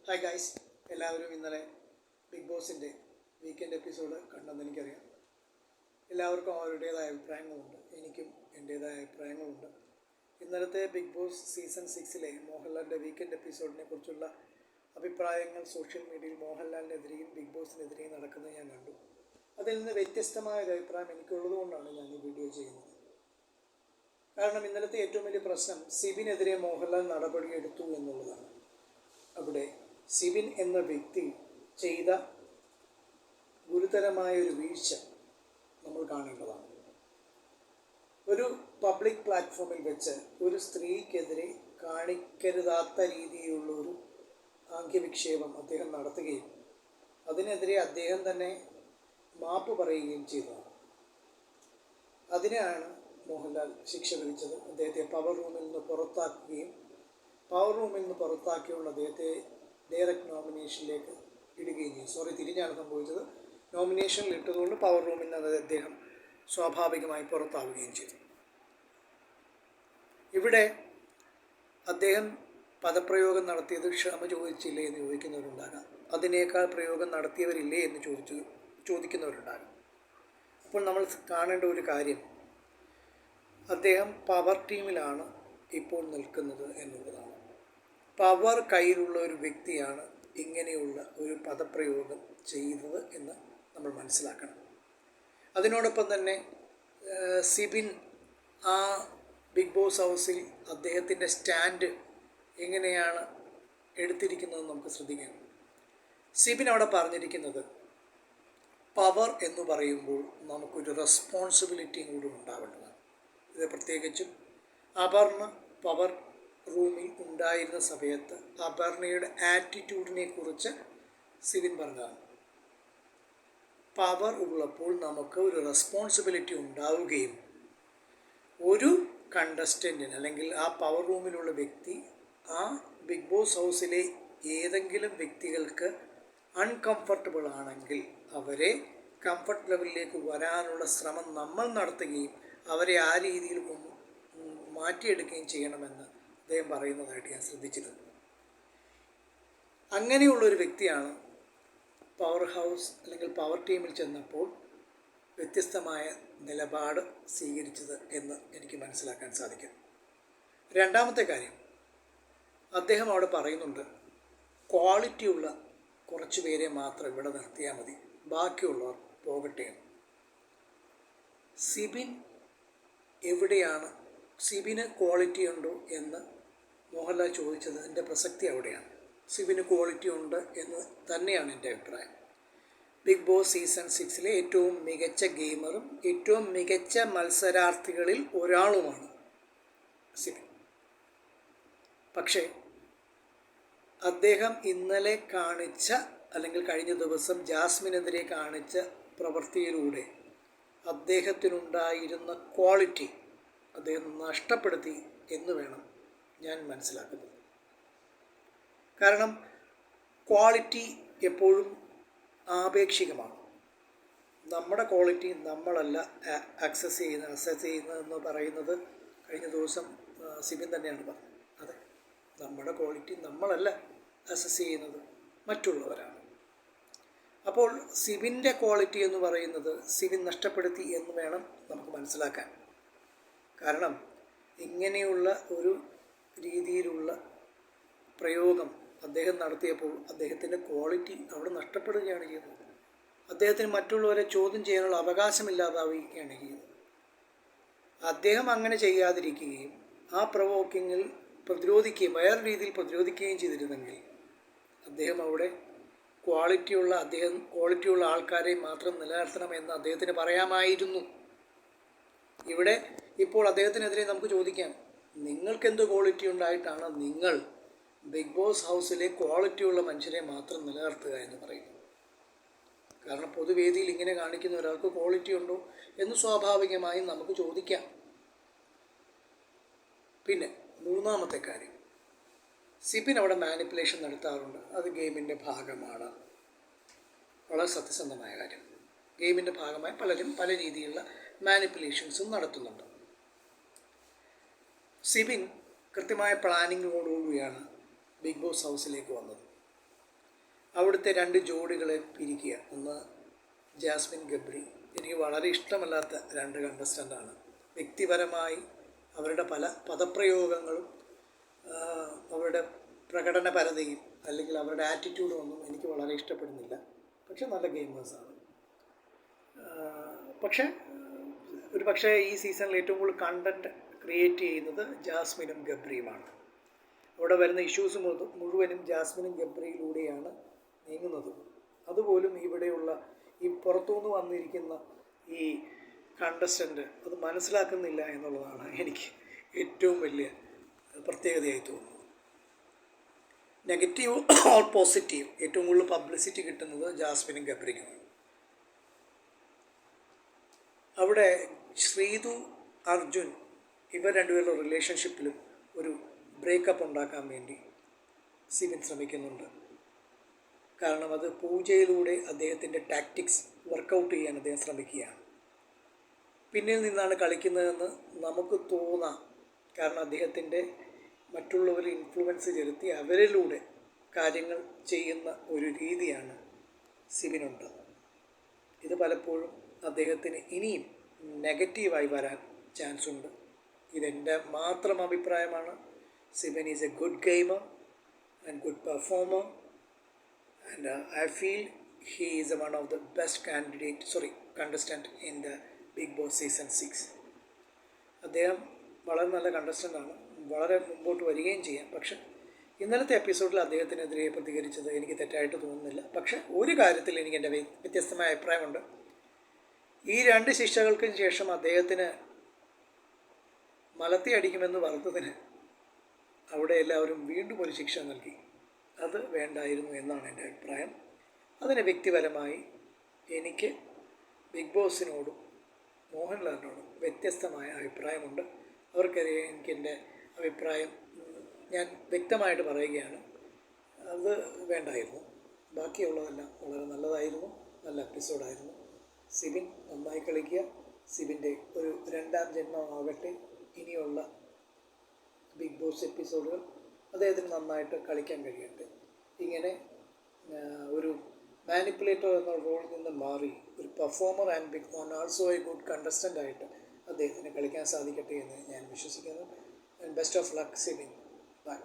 Hi guys, എല്ലാവരും ഇന്നലെ big ബോസിൻ്റെ വീക്കെൻഡ് എപ്പിസോഡ് കണ്ടെന്ന് എനിക്കറിയാം. എല്ലാവർക്കും അവരുടേതായ അഭിപ്രായങ്ങളുണ്ട്, എനിക്കും എൻ്റേതായ അഭിപ്രായങ്ങളുണ്ട്. ഇന്നലത്തെ ബിഗ് ബോസ് സീസൺ 6 മോഹൻലാലിൻ്റെ വീക്കെൻഡ് എപ്പിസോഡിനെ കുറിച്ചുള്ള അഭിപ്രായങ്ങൾ സോഷ്യൽ മീഡിയയിൽ മോഹൻലാലിനെതിരെയും ബിഗ് ബോസിനെതിരെയും നടക്കുന്നത് ഞാൻ കണ്ടു. അതിൽ നിന്ന് വ്യത്യസ്തമായ ഒരു അഭിപ്രായം എനിക്കുള്ളത് കൊണ്ടാണ് ഞാൻ ഈ വീഡിയോ ചെയ്യുന്നത്. കാരണം ഇന്നലത്തെ ഏറ്റവും വലിയ പ്രശ്നം സിബിനെതിരെ മോഹൻലാൽ നടപടിയെടുത്തു എന്നുള്ളതാണ്. അവിടെ സിബിൻ എന്ന വ്യക്തി ചെയ്ത ഗുരുതരമായൊരു വീഴ്ച നമ്മൾ കാണേണ്ടതാണ്. ഒരു പബ്ലിക് പ്ലാറ്റ്ഫോമിൽ വെച്ച് ഒരു സ്ത്രീക്കെതിരെ കാണിക്കരുതാത്ത രീതിയിലുള്ള ഒരു ആംഗ്യവിക്ഷേപം അദ്ദേഹം നടത്തുകയും അതിനെതിരെ അദ്ദേഹം തന്നെ മാപ്പ് പറയുകയും ചെയ്തതാണ്. അതിനാണ് മോഹൻലാൽ ശിക്ഷ വിധിച്ചത്. അദ്ദേഹത്തെ പവർ റൂമിൽ നിന്ന് പുറത്താക്കുകയും പവർ റൂമിൽ നിന്ന് പുറത്താക്കിയുള്ള അദ്ദേഹത്തെ ഡയറക്റ്റ് നോമിനേഷനിലേക്ക് ഇടുകയും ചെയ്തു. തിരിഞ്ഞാണ് സംഭവിച്ചത്. നോമിനേഷനിൽ ഇട്ടതുകൊണ്ട് പവർ റൂമിൽ നിന്ന് അദ്ദേഹം സ്വാഭാവികമായി പുറത്താവുകയും ചെയ്തു. ഇവിടെ അദ്ദേഹം പദപ്രയോഗം നടത്തിയത് ക്ഷമ ചോദിച്ചില്ലേ എന്ന് ചോദിക്കുന്നവരുണ്ടാകാം. അതിനേക്കാൾ പ്രയോഗം നടത്തിയവരില്ലേ എന്ന് ചോദിക്കുന്നവരുണ്ടാകാം. അപ്പോൾ നമ്മൾ കാണേണ്ട ഒരു കാര്യം, അദ്ദേഹം പവർ ടീമിലാണ് ഇപ്പോൾ നിൽക്കുന്നത് എന്നുള്ളതാണ്. പവർ കയ്യിലുള്ള ഒരു വ്യക്തിയാണ് ഇങ്ങനെയുള്ള ഒരു പദപ്രയോഗം ചെയ്തത് എന്ന് നമ്മൾ മനസ്സിലാക്കണം. അതിനോടൊപ്പം തന്നെ സിബിൻ ആ ബിഗ് ബോസ് ഹൗസിൽ അദ്ദേഹത്തിൻ്റെ സ്റ്റാൻഡ് എങ്ങനെയാണ് എടുത്തിരിക്കുന്നത് നമുക്ക് ശ്രദ്ധിക്കാം. സിബിൻ അവിടെ പറഞ്ഞിരിക്കുന്നത്, പവർ എന്ന് പറയുമ്പോൾ നമുക്കൊരു റെസ്പോൺസിബിലിറ്റിയും കൂടി ഉണ്ടാവേണ്ടതാണ്. ഇത് പ്രത്യേകിച്ചും അപർണ പവർ റൂമിൽ ഉണ്ടായിരുന്ന സമയത്ത് അപർണയുടെ ആറ്റിറ്റ്യൂഡിനെ കുറിച്ച് സിബിൻ പറഞ്ഞതാണ്. പവർ ഉള്ളപ്പോൾ നമുക്ക് ഒരു റെസ്പോൺസിബിലിറ്റി ഉണ്ടാവുകയും ഒരു കണ്ടസ്റ്റൻറ്റിന് അല്ലെങ്കിൽ ആ പവർ റൂമിലുള്ള വ്യക്തി ആ ബിഗ് ബോസ് ഹൗസിലെ ഏതെങ്കിലും വ്യക്തികൾക്ക് അൺകംഫർട്ടബിൾ ആണെങ്കിൽ അവരെ കംഫർട്ട് ലെവലിലേക്ക് വരാനുള്ള ശ്രമം നമ്മൾ നടത്തുകയും അവരെ ആ രീതിയിൽ മാറ്റിയെടുക്കുകയും ചെയ്യണമെന്ന് അദ്ദേഹം പറയുന്നതായിട്ട് ഞാൻ ശ്രദ്ധിച്ചിരുന്നു. അങ്ങനെയുള്ളൊരു വ്യക്തിയാണ് പവർ ഹൗസ് അല്ലെങ്കിൽ പവർ ടീമിൽ ചെന്നപ്പോൾ വ്യത്യസ്തമായ നിലപാട് സ്വീകരിച്ചത് എന്ന് എനിക്ക് മനസ്സിലാക്കാൻ സാധിക്കും. രണ്ടാമത്തെ കാര്യം, അദ്ദേഹം അവിടെ പറയുന്നുണ്ട്, ക്വാളിറ്റിയുള്ള കുറച്ച് പേരെ മാത്രം ഇവിടെ നിർത്തിയാൽ മതി, ബാക്കിയുള്ളവർ പോകട്ടെ. സിബിൻ എവിടെയാണ്, സിബിന് ക്വാളിറ്റി ഉണ്ടോ എന്ന് മോഹൻലാൽ ചോദിച്ചതിൻ്റെ പ്രസക്തി അവിടെയാണ്. സിബിന് ക്വാളിറ്റി ഉണ്ട് എന്ന് തന്നെയാണ് എൻ്റെ അഭിപ്രായം. ബിഗ് ബോസ് സീസൺ 6 ഏറ്റവും മികച്ച ഗെയിമറും ഏറ്റവും മികച്ച മത്സരാർത്ഥികളിൽ ഒരാളുമാണ് സിബിൻ. പക്ഷേ അദ്ദേഹം ഇന്നലെ കാണിച്ച അല്ലെങ്കിൽ കഴിഞ്ഞ ദിവസം ജാസ്മിനെതിരെ കാണിച്ച പ്രവൃത്തിയിലൂടെ അദ്ദേഹത്തിനുണ്ടായിരുന്ന ക്വാളിറ്റി അദ്ദേഹം നഷ്ടപ്പെടുത്തി എന്ന് വേണം ഞാൻ മനസ്സിലാക്കുന്നത്. കാരണം ക്വാളിറ്റി എപ്പോഴും ആപേക്ഷികമാണ്. നമ്മുടെ ക്വാളിറ്റി നമ്മളല്ല അസസ് ചെയ്യുന്നതെന്ന് പറയുന്നത് കഴിഞ്ഞ ദിവസം സിബിൻ തന്നെയാണ് പറഞ്ഞത്. അതെ, നമ്മുടെ ക്വാളിറ്റി നമ്മളല്ല അസസ് ചെയ്യുന്നത്, മറ്റുള്ളവരാണ്. അപ്പോൾ സിബിൻ്റെ ക്വാളിറ്റി എന്ന് പറയുന്നത് സിബിൻ നഷ്ടപ്പെടുത്തി എന്ന് വേണം നമുക്ക് മനസ്സിലാക്കാൻ. കാരണം ഇങ്ങനെയുള്ള ഒരു രീതിയിലുള്ള പ്രയോഗം അദ്ദേഹം നടത്തിയപ്പോൾ അദ്ദേഹത്തിൻ്റെ ക്വാളിറ്റി അവിടെ നഷ്ടപ്പെടുകയാണ് ചെയ്യുന്നത്. അദ്ദേഹത്തിന് മറ്റുള്ളവരെ ചോദ്യം ചെയ്യാനുള്ള അവകാശമില്ലാതാവുകയാണ് ചെയ്യുന്നത്. അദ്ദേഹം അങ്ങനെ ചെയ്യാതിരിക്കുകയും ആ പ്രൊവോക്കിങ്ങിൽ പ്രതിരോധിക്കുകയും വേറെ രീതിയിൽ പ്രതിരോധിക്കുകയും ചെയ്തിരുന്നെങ്കിൽ അദ്ദേഹം അവിടെ ക്വാളിറ്റിയുള്ള ആൾക്കാരെ മാത്രം നിലനിർത്തണമെന്ന് അദ്ദേഹത്തിന് പറയാമായിരുന്നു. ഇവിടെ ഇപ്പോൾ അദ്ദേഹത്തിനെതിരെ നമുക്ക് ചോദിക്കാം, നിങ്ങൾക്കെന്ത് ക്വാളിറ്റി ഉണ്ടായിട്ടാണ് നിങ്ങൾ ബിഗ് ബോസ് ഹൗസിലെ ക്വാളിറ്റിയുള്ള മനുഷ്യരെ മാത്രം നിലനിർത്തുക എന്ന് പറയുന്നത്? കാരണം പൊതുവേദിയിൽ ഇങ്ങനെ കാണിക്കുന്ന ഒരാൾക്ക് ക്വാളിറ്റി ഉണ്ടോ എന്ന് സ്വാഭാവികമായും നമുക്ക് ചോദിക്കാം. പിന്നെ മൂന്നാമത്തെ കാര്യം, സിബിൻ അവിടെ മാനിപ്പുലേഷൻ നടത്താറുണ്ട്. അത് ഗെയിമിൻ്റെ ഭാഗമാണ്. വളരെ സത്യസന്ധമായ കാര്യം. ഗെയിമിൻ്റെ ഭാഗമായി പലരും പല രീതിയിലുള്ള മാനിപ്പുലേഷൻസും നടത്തുന്നുണ്ട്. സിബിൻ കൃത്യമായ പ്ലാനിങ്ങോടുകൂടിയാണ് ബിഗ് ബോസ് ഹൗസിലേക്ക് വന്നത്. അവിടുത്തെ 2 ജോഡികളെ പിരിക്കുക. ഒന്ന് ജാസ്മിൻ ഗബ്രി. എനിക്ക് വളരെ ഇഷ്ടമല്ലാത്ത 2 കണ്ടസ്റ്റൻ്റാണ്. വ്യക്തിപരമായി അവരുടെ പല പദപ്രയോഗങ്ങളും അവരുടെ പ്രകടനപരതയും അല്ലെങ്കിൽ അവരുടെ ആറ്റിറ്റ്യൂഡും ഒന്നും എനിക്ക് വളരെ ഇഷ്ടപ്പെടുന്നില്ല. പക്ഷെ നല്ല ഗെയിമേഴ്സാണ്. പക്ഷേ ഒരു പക്ഷേ ഈ സീസണിൽ ഏറ്റവും കൂടുതൽ കണ്ടൻറ്റ് ക്രിയേറ്റ് ചെയ്യുന്നത് ജാസ്മിനും ഗബ്രിയുമാണ്. അവിടെ വരുന്ന ഇഷ്യൂസ് മുഴുവനും ജാസ്മിനും ഗബ്രിയിലൂടെയാണ് നീങ്ങുന്നത്. അതുപോലും ഇവിടെയുള്ള ഈ പുറത്തുനിന്ന് വന്നിരിക്കുന്ന ഈ കണ്ടസ്റ്റൻ്റ് അത് മനസ്സിലാക്കുന്നില്ല എന്നുള്ളതാണ് എനിക്ക് ഏറ്റവും വലിയ പ്രത്യേകതയായി തോന്നുന്നത്. നെഗറ്റീവ് ഓർ പോസിറ്റീവ് ഏറ്റവും കൂടുതൽ പബ്ലിസിറ്റി കിട്ടുന്നത് ജാസ്മിനും ഗബ്രിക്കുമാണ്. അവിടെ ശ്രീതു, അർജുൻ ഇവർ രണ്ടുപേരുടെ റിലേഷൻഷിപ്പിലും ഒരു ബ്രേക്കപ്പ് ഉണ്ടാക്കാൻ വേണ്ടി സിബിൻ ശ്രമിക്കുന്നുണ്ട്. കാരണം അത് പൂജയിലൂടെ അദ്ദേഹത്തിൻ്റെ ടാക്ടിക്സ് വർക്കൗട്ട് ചെയ്യാൻ അദ്ദേഹം ശ്രമിക്കുകയാണ്. പിന്നിൽ നിന്നാണ് കളിക്കുന്നതെന്ന് നമുക്ക് തോന്നാം. കാരണം അദ്ദേഹത്തിൻ്റെ മറ്റുള്ളവരെ ഇൻഫ്ലുവൻസ് ചെലുത്തി അവരിലൂടെ കാര്യങ്ങൾ ചെയ്യുന്ന ഒരു രീതിയാണ് സിബിനുണ്ട്. ഇത് പലപ്പോഴും അദ്ദേഹത്തിന് ഇനിയും നെഗറ്റീവായി വരാൻ ചാൻസ് ഉണ്ട്. ഇതെൻ്റെ മാത്രം അഭിപ്രായമാണ്. Sibin is A good gamer and good performer and I feel he is one of the best contestant in the Big Boss Season 6. അദ്ദേഹം വളരെ നല്ല കണ്ടസ്റ്റൻ്റാണ്, വളരെ മുമ്പോട്ട് വരികയും ചെയ്യാം. പക്ഷെ ഇന്നലത്തെ എപ്പിസോഡിൽ അദ്ദേഹത്തിനെതിരെ പ്രതികരിച്ചത് എനിക്ക് തെറ്റായിട്ട് തോന്നുന്നില്ല. പക്ഷെ ഒരു കാര്യത്തിൽ എനിക്ക് എൻ്റെ വ്യത്യസ്തമായ അഭിപ്രായമുണ്ട്. ഈ 2 ശിക്ഷകൾക്കും ശേഷം അദ്ദേഹത്തിന് മലത്തി അടിക്കുമെന്ന് പറഞ്ഞതിന് അവിടെ എല്ലാവരും വീണ്ടും ഒരു ശിക്ഷ നൽകി. അത് വേണ്ടായിരുന്നു എന്നാണ് എൻ്റെ അഭിപ്രായം. അതിന് വ്യക്തിപരമായി എനിക്ക് ബിഗ് ബോസിനോടും മോഹൻലാലിനോടും വ്യത്യസ്തമായ അഭിപ്രായമുണ്ട്. അവർക്കറിയാം എനിക്കെൻ്റെ അഭിപ്രായം ഞാൻ വ്യക്തമായിട്ട് പറയുകയാണ്. അത് വേണ്ടായിരുന്നു. ബാക്കിയുള്ളതെല്ലാം വളരെ നല്ലതായിരുന്നു, നല്ല എപ്പിസോഡായിരുന്നു. സിബിൻ നന്നായി കളിക്കുക. സിബിൻ്റെ ഒരു 2ാം ജന്മമാകട്ടെ ഇനിയുള്ള ബിഗ് ബോസ് എപ്പിസോഡുകൾ. അദ്ദേഹത്തിന് നന്നായിട്ട് കളിക്കാൻ കഴിയട്ടെ. ഇങ്ങനെ ഒരു മാനിപ്പുലേറ്റർ എന്ന റോളിൽ നിന്ന് മാറി ഒരു performer and also a good contestant ആയിട്ട് അദ്ദേഹത്തിന് കളിക്കാൻ സാധിക്കട്ടെ എന്ന് ഞാൻ വിശ്വസിക്കുന്നു. And best of luck Sibin. By.